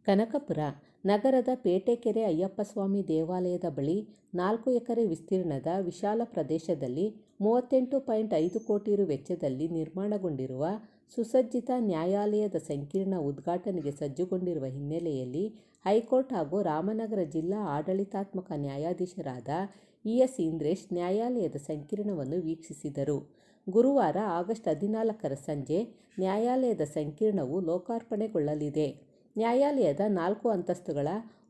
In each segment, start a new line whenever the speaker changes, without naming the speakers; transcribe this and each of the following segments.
ಕನಕಪುರ ನಗರದ ಪೇಟೆಕೆರೆ ಅಯ್ಯಪ್ಪಸ್ವಾಮಿ ದೇವಾಲಯದ ಬಳಿ 4 ಎಕರೆ ವಿಸ್ತೀರ್ಣದ ವಿಶಾಲ ಪ್ರದೇಶದಲ್ಲಿ 38.5 ಕೋಟಿ ರು ವೆಚ್ಚದಲ್ಲಿ ನಿರ್ಮಾಣಗೊಂಡಿರುವ ಸುಸಜ್ಜಿತ ನ್ಯಾಯಾಲಯದ ಸಂಕೀರ್ಣ ಉದ್ಘಾಟನೆಗೆ ಸಜ್ಜುಗೊಂಡಿರುವ ಹಿನ್ನೆಲೆಯಲ್ಲಿ ಹೈಕೋರ್ಟ್ ಹಾಗೂ ರಾಮನಗರ ಜಿಲ್ಲಾ ಆಡಳಿತಾತ್ಮಕ ನ್ಯಾಯಾಧೀಶರಾದ ಇ.ಎಸ್. ಇಂದ್ರೇಶ್ ನ್ಯಾಯಾಲಯದ ಸಂಕೀರ್ಣವನ್ನು ವೀಕ್ಷಿಸಿದರು. ಗುರುವಾರ ಆಗಸ್ಟ್ 14ರ ಸಂಜೆ ನ್ಯಾಯಾಲಯದ ಸಂಕೀರ್ಣವು ಲೋಕಾರ್ಪಣೆಗೊಳ್ಳಲಿದೆ. ನ್ಯಾಯಾಲಯದ 4 ಅಂತಸ್ತುಗಳ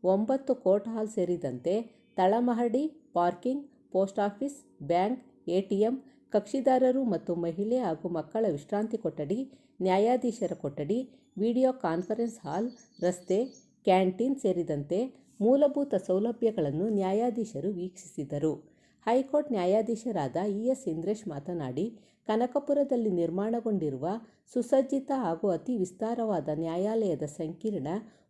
9 ಕೋರ್ಟ್ ಹಾಲ್ ಸೇರಿದಂತೆ ತಳಮಹಡಿ, parking, post office, bank, ATM, ಕಕ್ಷಿದಾರರು ಮತ್ತು ಮಹಿಳೆ ಹಾಗೂ ಮಕ್ಕಳ ವಿಶ್ರಾಂತಿ ಕೊಠಡಿ, ನ್ಯಾಯಾಧೀಶರ ಕೊಠಡಿ, ವಿಡಿಯೋ ಕಾನ್ಫರೆನ್ಸ್ ಹಾಲ್, ರಸ್ತೆ, ಕ್ಯಾಂಟೀನ್ ಸೇರಿದಂತೆ ಮೂಲಭೂತ ಸೌಲಭ್ಯಗಳನ್ನು ನ್ಯಾಯಾಧೀಶರು ವೀಕ್ಷಿಸಿದರು. ಹೈಕೋರ್ಟ್ ನ್ಯಾಯಾಧೀಶರಾದ ಇ.ಎಸ್. ಇಂದ್ರೇಶ್ ಮಾತನಾಡಿ, ಕನಕಪುರದಲ್ಲಿ ನಿರ್ಮಾಣಗೊಂಡಿರುವ ಸುಸಜ್ಜಿತ ಹಾಗೂ ಅತಿ ವಿಸ್ತಾರವಾದ ನ್ಯಾಯಾಲಯದ ಸಂಕೀರ್ಣ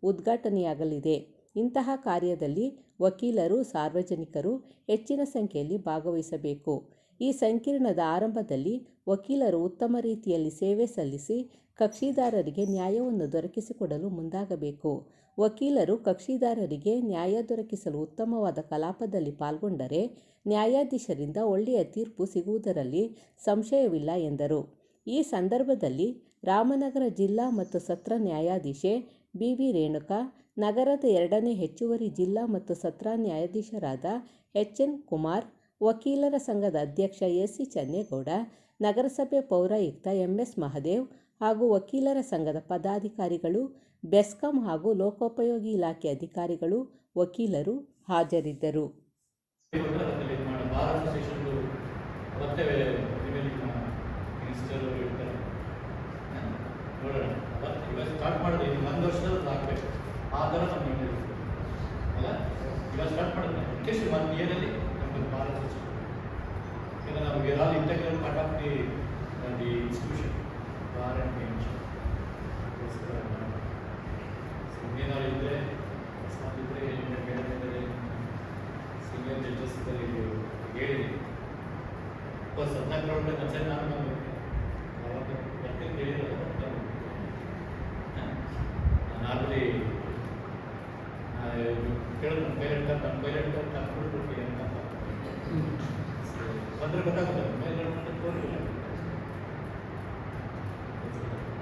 ಉದ್ಘಾಟನೆಯಾಗಲಿದೆ. ಇಂತಹ ಕಾರ್ಯದಲ್ಲಿ ವಕೀಲರು, ಸಾರ್ವಜನಿಕರು ಹೆಚ್ಚಿನ ಸಂಖ್ಯೆಯಲ್ಲಿ ಭಾಗವಹಿಸಬೇಕು. ಈ ಸಂಕೀರ್ಣದ ಆರಂಭದಲ್ಲಿ ವಕೀಲರು ಉತ್ತಮ ರೀತಿಯಲ್ಲಿ ಸೇವೆ ಸಲ್ಲಿಸಿ ಕಕ್ಷಿದಾರರಿಗೆ ನ್ಯಾಯವನ್ನು ದೊರಕಿಸಿಕೊಡಲು ಮುಂದಾಗಬೇಕು. ವಕೀಲರು ಕಕ್ಷಿದಾರರಿಗೆ ನ್ಯಾಯ ದೊರಕಿಸಲು ಉತ್ತಮವಾದ ಕಲಾಪದಲ್ಲಿ ಪಾಲ್ಗೊಂಡರೆ ನ್ಯಾಯಾಧೀಶರಿಂದ ಒಳ್ಳೆಯ ತೀರ್ಪು ಸಿಗುವುದರಲ್ಲಿ ಸಂಶಯವಿಲ್ಲ ಎಂದರು. ಈ ಸಂದರ್ಭದಲ್ಲಿ ರಾಮನಗರ ಜಿಲ್ಲಾ ಮತ್ತು ಸತ್ರ ನ್ಯಾಯಾಧೀಶೆ ಬಿ.ವಿ. ರೇಣುಕಾ, ನಗರದ 2ನೇ ಹೆಚ್ಚುವರಿ ಜಿಲ್ಲಾ ಮತ್ತು ಸತ್ರ ನ್ಯಾಯಾಧೀಶರಾದ ಎಚ್.ಎನ್. ಕುಮಾರ್, ವಕೀಲರ ಸಂಘದ ಅಧ್ಯಕ್ಷ ಎ.ಸಿ. ಚನ್ನೇಗೌಡ, ನಗರಸಭೆ ಪೌರಾಯುಕ್ತ ಎಂ.ಎಸ್. ಮಹದೇವ್ ಹಾಗೂ ವಕೀಲರ ಸಂಘದ ಪದಾಧಿಕಾರಿಗಳು, ಬೆಸ್ಕಾಂ ಹಾಗೂ ಲೋಕೋಪಯೋಗಿ ಇಲಾಖೆ ಅಧಿಕಾರಿಗಳು, ವಕೀಲರು ಹಾಜರಿದ್ದರು.
ಸ್ಟಾರ್ಟ್ ಮಾಡಿದ್ರೆ ಒಂದು ವರ್ಷದಲ್ಲಿ ಆಗಬೇಕು. ಆ ಥರ ನಮಗೆ ಅಲ್ಲ, ಇವಾಗ ಸ್ಟಾರ್ಟ್ ಮಾಡಿದ್ರೆ ಅಟ್ಲೀಸ್ಟ್ 1 ಇಯರಲ್ಲಿ ನಮಗೆ ಭಾರತ ಈಗ ನಮಗೆ all integral part of the institution bar and bench ಏನಾದ್ರು ಇದ್ದರೆ ಇದ್ದರೆ ಬೇರೆ ಸೀನಿಯರ್ ಜಡ್ಜಸ್ ಇದ್ದಾರೆ ಹೇಳಿದ್ದೀನಿ. 14 ಕನ್ಸಲ್ಟ್ ನಾನು ಬಂದ್ಬಿಟ್ಟೆ ಅವಾಗ ಬರ್ತೀನಿ ಹೇಳಿರೋದು. ನಾನಲ್ಲಿ ಕೇಳಿದ್ರು ನಮ್ಮ ಪೇರೆಂಟ್ ಕರ್ಕೊಂಡ್ಬಿಟ್ಟು ಅಂತ ಬಂದರೆ ಗೊತ್ತಾಗುತ್ತೆ. ಮೇಲೆ ತೋರಿಲ್ಲ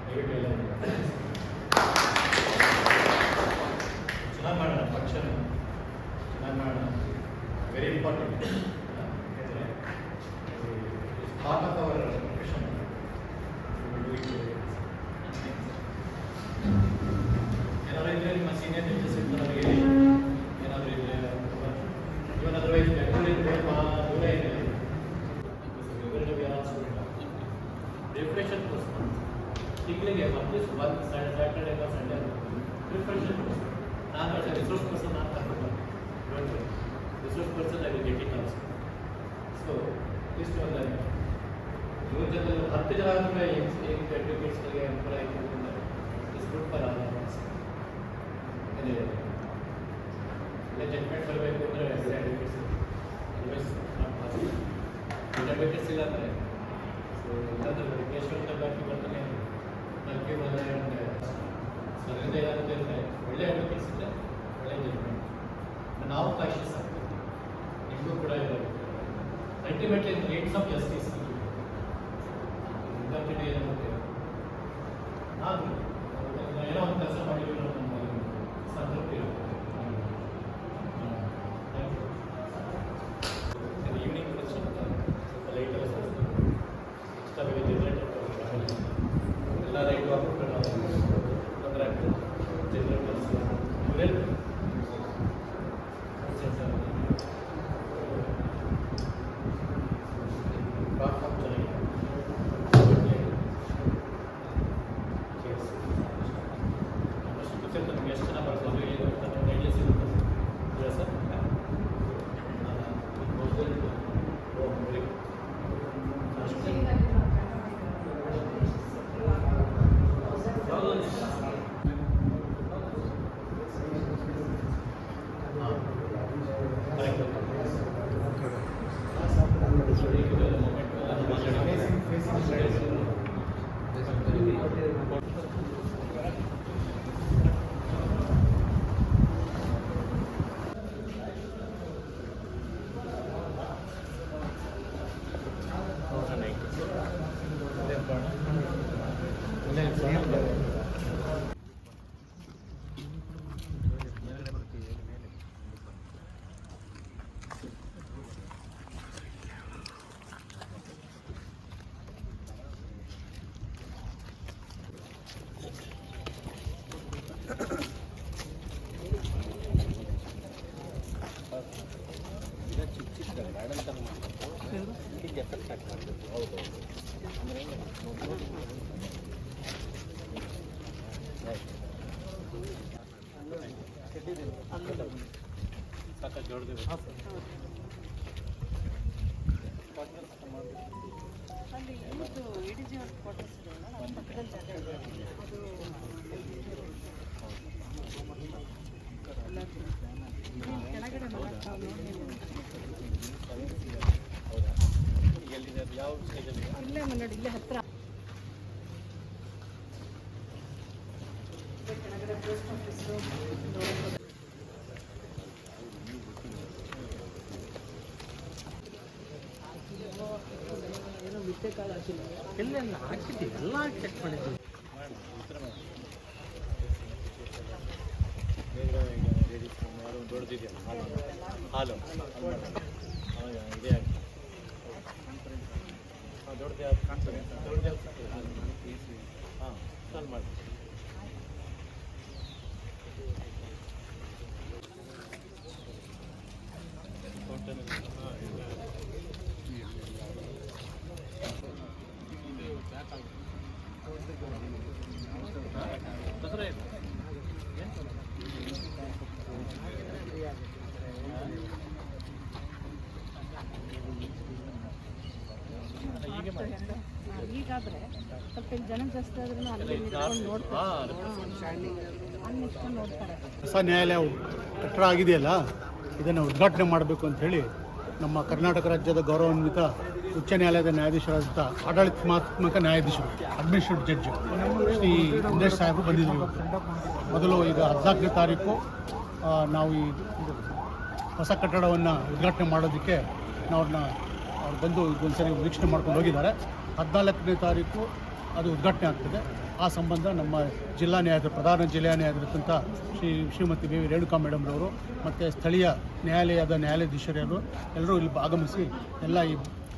ದಯವಿಟ್ಟು ಎಲ್ಲ ಚೆನ್ನಾಗಿ ಮಾಡೋಣ, ಫಂಕ್ಷನ್ ಚೆನ್ನಾಗಿ ಮಾಡೋಣ. Very important. Part of our profession. ಏನಾದರೂ ಇದ್ದರೆ ನಿಮ್ಮ ಸೀನಿಯರ್ ಜಡ್ಜಸ್ ಇರ್ತಾರೆ, ಏನಾದರೂ ಇದ್ದರೆ ಇವನ್ ಅದರ್ವೈಸ್ ಬೆಂಗಳೂರಿಂದ ದೂರ ಇದೆ ರಿಫ್ರೆಷನ್ ಕೋರ್ಸ್ ತಿಂಗಳಿಗೆ ಅಟ್ಲೀಸ್ಟ್ 1 ಸ್ಯಾಟರ್ಡೇ ಸಂಡೇ ರಿಫ್ರೆಷನ್ ಕೋರ್ಸ್. ನಾನು ರಿಸೋರ್ಸ್ ಪರ್ಸನ್ ನಾನು ಕರ್ಕೊಂಡು ರಿಸೋರ್ಸ್ ಪರ್ಸನ್ ಆಗಿ ಗೆಟಿಂಗ್ ಆಲ್ಸೋ. ಸೊ ಇಷ್ಟು ಒಂದು 100 ಜನ 10 ಜನ ಆದರೆ ಅಡ್ವೊಕೇಟ್ಸ್ಗಳಿಗೆ ಅನುಕೂಲ ಆಯಿತು. It's good for all of us. ಇಲ್ಲ ಜಡ್ಜ್ಮೆಂಟ್ ಬರಬೇಕು ಅಂದರೆ advocates otherwise not possible. Advocates ಇಲ್ಲ ಅಂದರೆ ಸೊ ಇಲ್ಲಾಂದರೆ ಕೇಶವಂತ ಬಾಕಿ ಬರ್ತಾನೆ ನಲ್ಕೆ ಬಂದರೆ ಅದರಿಂದ ಏನಾಗುತ್ತೆ ಅಂದರೆ ಒಳ್ಳೆ ಅಡ್ವೊಕೇಟ್ಸ್ ಇದ್ದರೆ ಒಳ್ಳೆ ಜಡ್ಜ್ಮೆಂಟ್. ನಾವು ಕಾಶಿಯಸ್ ಆಗ್ತೀವಿ, ನಿಮಗೂ ಕೂಡ ಇರಬೇಕು. ಅಲ್ಟಿಮೇಟ್ಲಿ ಏಟ್ಸ್ ಆಫ್ ಜಸ್ಟಿಸ್ ಏನಾಗುತ್ತೆ ನಾನು ಏನೋ ಒಂದು ಕೆಲಸ ಮಾಡಿದ್ರು ನಮ್ಮ ಸಂತೃಪ್ತಿ ಇರುತ್ತೆ. ಈವ್ನಿಂಗ್ ಫಂಕ್ಷನ್ ಸ್ವಲ್ಪ ಲೈಟೆಲ್ಲ ಎಕ್ಸ್ಟ್ರಾ ಬೇರೆ ಲೈಟ್ ಎಲ್ಲ ಲೈಟ್ ಹಾಕ್ಬಿಟ್ಟು ನಾವು ತೊಂದರೆ ಆಗ್ತದೆ. ಜನರಲ್ ಕೆಲಸ ಇವರೆಲ್ಲ ಪ್ಲಾಟ್ಫಾರ್ಮ್ ಚೆನ್ನಾಗಿದೆ. ನಮಗೆ ಎಷ್ಟು ಜನ ಬರ್ಬೋದು ಏನು ಅಂತ ನಮ್ಗೆ ಐಡಿಯಾ ಸಿಗುತ್ತೆ. ಇಲ್ಲ ಸರ್ ಸಾಕಷ್ಟು ಜೋಳದೇವು
ಅಲ್ಲಿ ಇದು ADG ಅವ್ರ ಕ್ವಾರ್ಟರ್ಸ್ ಇದೆಯಲ್ಲ, ಅದ್ರ ಪಕ್ಕದಲ್ಲಿ ಜಾಗ ಇದೆ. ಅದು ಇಲ್ಲಿ ಕೆಳಗಡೆ ಮರ
ಎಲ್ಲಿದೆ ಅದು ಯಾವ ಸ್ಟೇಜಲ್ಲಿ
ಇಲ್ಲೇ ಮನ್ನಡಿ, ಇಲ್ಲೇ ಹತ್ರ ಕೆಳಗಡೆ ಪೋಸ್ಟ್ ಆಫೀಸು ಏನೋ ಮಿಸ್ಟೇಕ್ ಆಗಿಲ್ಲ.
ಎಲ್ಲೆಲ್ಲ ಹಾಕಿದ್ದೀವಿ, ಎಲ್ಲ ಚೆಕ್ ಮಾಡಿದ್ದೀವಿ. ದೊಡ್ಡದಿದೆಯಲ್ಲ ಹಾಲು ಇದೇ ಆಗಿ ದೊಡ್ಡದು ಯಾವ್ದು ಕಾಣ್ತದೆ, ದೊಡ್ಡದು ಯಾವ್ದು ಹಾಂ ಸಾಲ್ವ್ ಮಾಡಿ. ದಸರಾ ಇದೆ
ಈಗಾದ್ರೆ ಸ್ವಲ್ಪ ಇಲ್ಲಿ ಜನ ಜಾಸ್ತಿ ಆದ್ರೂ ಅಲ್ಲಿ ನಿಂತ್ಕೊಂಡು ನೋಡ್ತಾರೆ, ಅಲ್ಲಿ ನಿಂತ್ಕೊಂಡು ನೋಡ್ತಾರೆ.
ಹೊಸ ನ್ಯಾಯಾಲಯ ಕಟ್ಟಡ ಆಗಿದೆಯಲ್ಲ, ಇದನ್ನು ಉದ್ಘಾಟನೆ ಮಾಡಬೇಕು ಅಂಥೇಳಿ ನಮ್ಮ ಕರ್ನಾಟಕ ರಾಜ್ಯದ ಗೌರವಾನ್ವಿತ ಉಚ್ಚ ನ್ಯಾಯಾಲಯದ ನ್ಯಾಯಾಧೀಶರಾದಂಥ ಆಡಳಿತಾತ್ಮಕ ನ್ಯಾಯಾಧೀಶರು, ಅಡ್ಮಿನಿಸ್ಟ್ರೇಟಿವ್ ಜಡ್ಜ್ ಶ್ರೀ ಇಂದ್ರೇಶ್ ಸಾಹೇಬರು ಬಂದಿದ್ದರು ಇವತ್ತು. ಮೊದಲು ಈಗ 14ನೇ ತಾರೀಕು ನಾವು ಈ ಹೊಸ ಕಟ್ಟಡವನ್ನು ಉದ್ಘಾಟನೆ ಮಾಡೋದಕ್ಕೆ ಅವ್ರು ಬಂದು ಇದೊಂದ್ಸರಿ ವೀಕ್ಷಣೆ ಮಾಡ್ಕೊಂಡು ಹೋಗಿದ್ದಾರೆ. 14ನೇ ತಾರೀಕು ಅದು ಉದ್ಘಾಟನೆ ಆಗ್ತದೆ. ಆ ಸಂಬಂಧ ನಮ್ಮ ಜಿಲ್ಲಾ ಪ್ರಧಾನ ಜಿಲ್ಲಾ ನ್ಯಾಯಾಧೀಶರಂಥ ಶ್ರೀಮತಿ ಬಿ ವಿ ರೇಣುಕಾ ಮೇಡಮ್ರವರು ಮತ್ತು ಸ್ಥಳೀಯ ನ್ಯಾಯಾಲಯದ ನ್ಯಾಯಾಧೀಶರು ಎಲ್ಲರೂ ಇಲ್ಲಿ ಆಗಮಿಸಿ ಎಲ್ಲ ಈ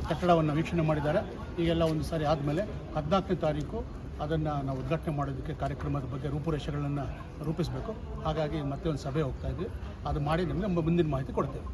ಕಟ್ಟಡವನ್ನು ವೀಕ್ಷಣೆ ಮಾಡಿದ್ದಾರೆ. ಈಗೆಲ್ಲ ಒಂದು ಸಾರಿ ಆದಮೇಲೆ 14ನೇ ತಾರೀಕು ಅದನ್ನು ನಾವು ಉದ್ಘಾಟನೆ ಮಾಡೋದಕ್ಕೆ ಕಾರ್ಯಕ್ರಮದ ಬಗ್ಗೆ ರೂಪುರೇಷೆಗಳನ್ನು ರೂಪಿಸಬೇಕು. ಹಾಗಾಗಿ ಮತ್ತೆ ಒಂದು ಸಭೆ ಹೋಗ್ತಾ ಇದ್ವಿ, ಅದು ಮಾಡಿ ನಿಮಗೆ ಮುಂದಿನ ಮಾಹಿತಿ ಕೊಡ್ತೇವೆ.